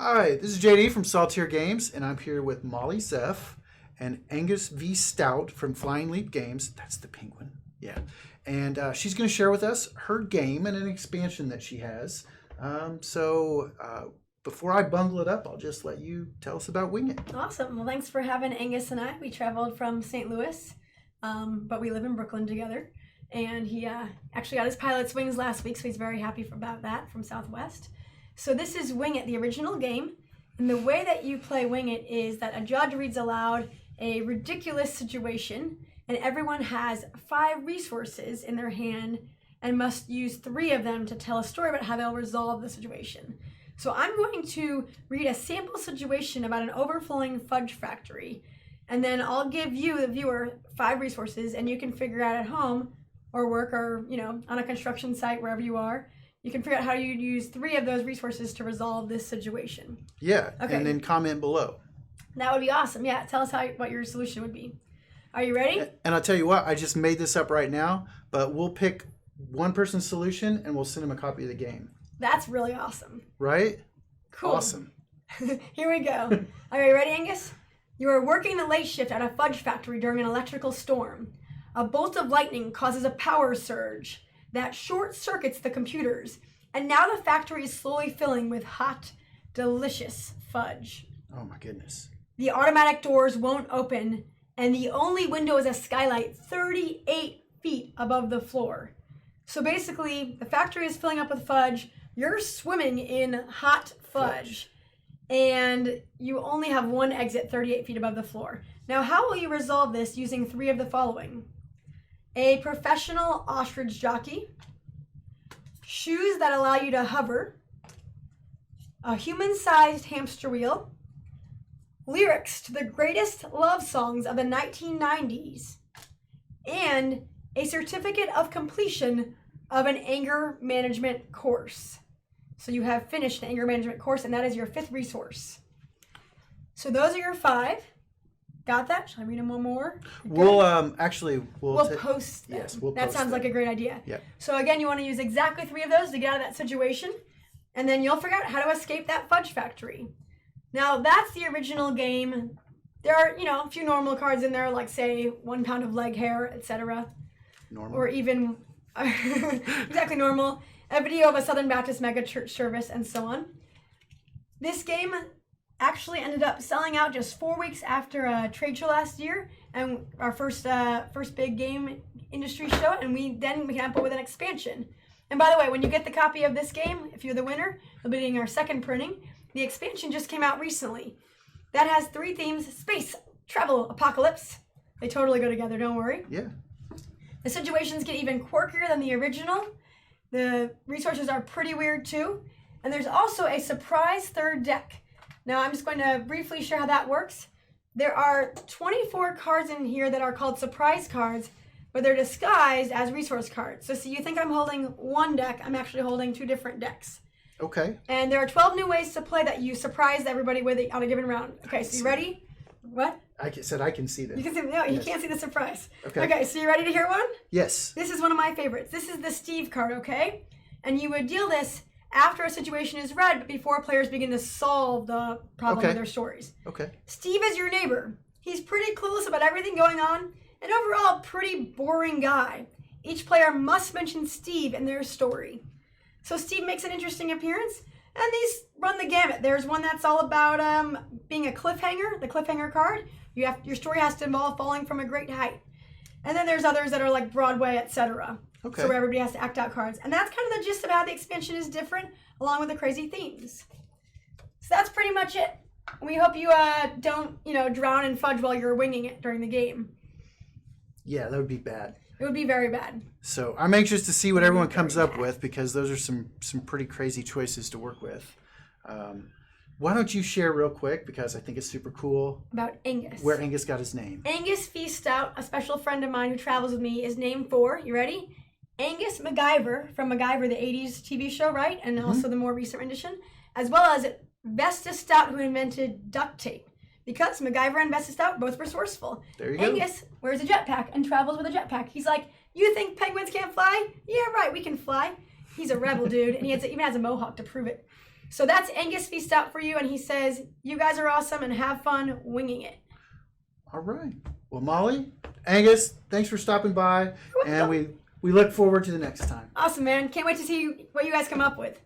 Hi, this is JD from Saltire Games, and I'm here with Molly Zeff and Angus V. Stout from Flying Leap Games. That's the penguin. Yeah. And she's going to share with us her game and an expansion that she has. Before I bungle it up, I'll just let you tell us about Wing It. Awesome. Well, thanks for having Angus and I. We traveled from St. Louis, but we live in Brooklyn together. And he actually got his pilot's wings last week, so he's very happy about that from Southwest. So this is Wing It, the original game. And the way that you play Wing It is that a judge reads aloud a ridiculous situation, and everyone has 5 resources in their hand and must use 3 of them to tell a story about how they'll resolve the situation. So I'm going to read a sample situation about an overflowing fudge factory, and then I'll give you, the viewer, 5 resources, and you can figure out at home or work or, on a construction site, wherever you are, you can figure out how you use 3 of those resources to resolve this situation. Yeah, okay. And then comment below. That would be awesome. Yeah, tell us what your solution would be. Are you ready? And I'll tell you what, I just made this up right now, but we'll pick one person's solution and we'll send them a copy of the game. That's really awesome. Right? Cool. Awesome. Here we go. Are you ready, Angus? You are working the late shift at a fudge factory during an electrical storm. A bolt of lightning causes a power surge that short circuits the computers, and now the factory is slowly filling with hot, delicious fudge. Oh my goodness. The automatic doors won't open, and the only window is a skylight 38 feet above the floor. So basically, the factory is filling up with fudge, you're swimming in hot fudge, and you only have one exit 38 feet above the floor. Now, how will you resolve this using 3 of the following? A professional ostrich jockey, shoes that allow you to hover, a human-sized hamster wheel, lyrics to the greatest love songs of the 1990s, and a certificate of completion of an anger management course. So you have finished an anger management course, and that is your 5th resource. So those are your 5. Got that? Shall I read them one more? We'll post them. Yes, we'll that post sounds them. like a great idea. Yeah. So again, you want to use exactly 3 of those to get out of that situation, and then you'll figure out how to escape that fudge factory. Now, that's the original game. There are, a few normal cards in there, like, say, 1 pound of leg hair, etc. Normal. Or even, exactly normal, a video of a Southern Baptist mega church service, and so on. This game actually ended up selling out just 4 weeks after a trade show last year, and our first big game industry show, and we came up with an expansion. And by the way, when you get the copy of this game, if you're the winner, you'll be getting our 2nd printing. The expansion just came out recently. That has 3 themes: space, travel, apocalypse. They totally go together, don't worry. Yeah. The situations get even quirkier than the original. The resources are pretty weird too. And there's also a surprise 3rd deck. Now I'm just going to briefly share how that works. There are 24 cards in here that are called surprise cards, but they're disguised as resource cards. So see, you think I'm holding one deck, I'm actually holding 2 different decks. Okay. And there are 12 new ways to play that you surprise everybody with on a given round. Okay, so you ready? What? I said I can see this. You can see, no, yes. You can't see the surprise. Okay. Okay, so you ready to hear one? Yes. This is one of my favorites. This is the Steve card, okay? And you would deal this after a situation is read, but before players begin to solve the problem with their stories. Okay. Steve is your neighbor. He's pretty clueless about everything going on, and overall pretty boring guy. Each player must mention Steve in their story. So Steve makes an interesting appearance, and these run the gamut. There's one that's all about being a cliffhanger, the cliffhanger card. Your story has to involve falling from a great height. And then there's others that are like Broadway, etc. Okay. So where everybody has to act out cards. And that's kind of the gist of how the expansion is different, along with the crazy themes. So that's pretty much it. We hope you don't, drown in fudge while you're winging it during the game. Yeah, that would be bad. It would be very bad. So I'm anxious to see what everyone comes up with, because those are some pretty crazy choices to work with. Why don't you share real quick, because I think it's super cool. About Angus. Where Angus got his name. Angus V. Stout, a special friend of mine who travels with me, is named for, you ready? Angus MacGyver from MacGyver, the 80s TV show, right? And also the more recent rendition. As well as Vestus Stout, who invented duct tape. Because MacGyver and Vestus Stout both resourceful. There you go. Angus wears a jetpack and travels with a jetpack. He's like, you think penguins can't fly? Yeah, right, we can fly. He's a rebel dude, and he even has a mohawk to prove it. So that's Angus V Stout for you, and he says, you guys are awesome and have fun winging it. All right. Well, Molly, Angus, thanks for stopping by, and we look forward to the next time. Awesome, man. Can't wait to see what you guys come up with.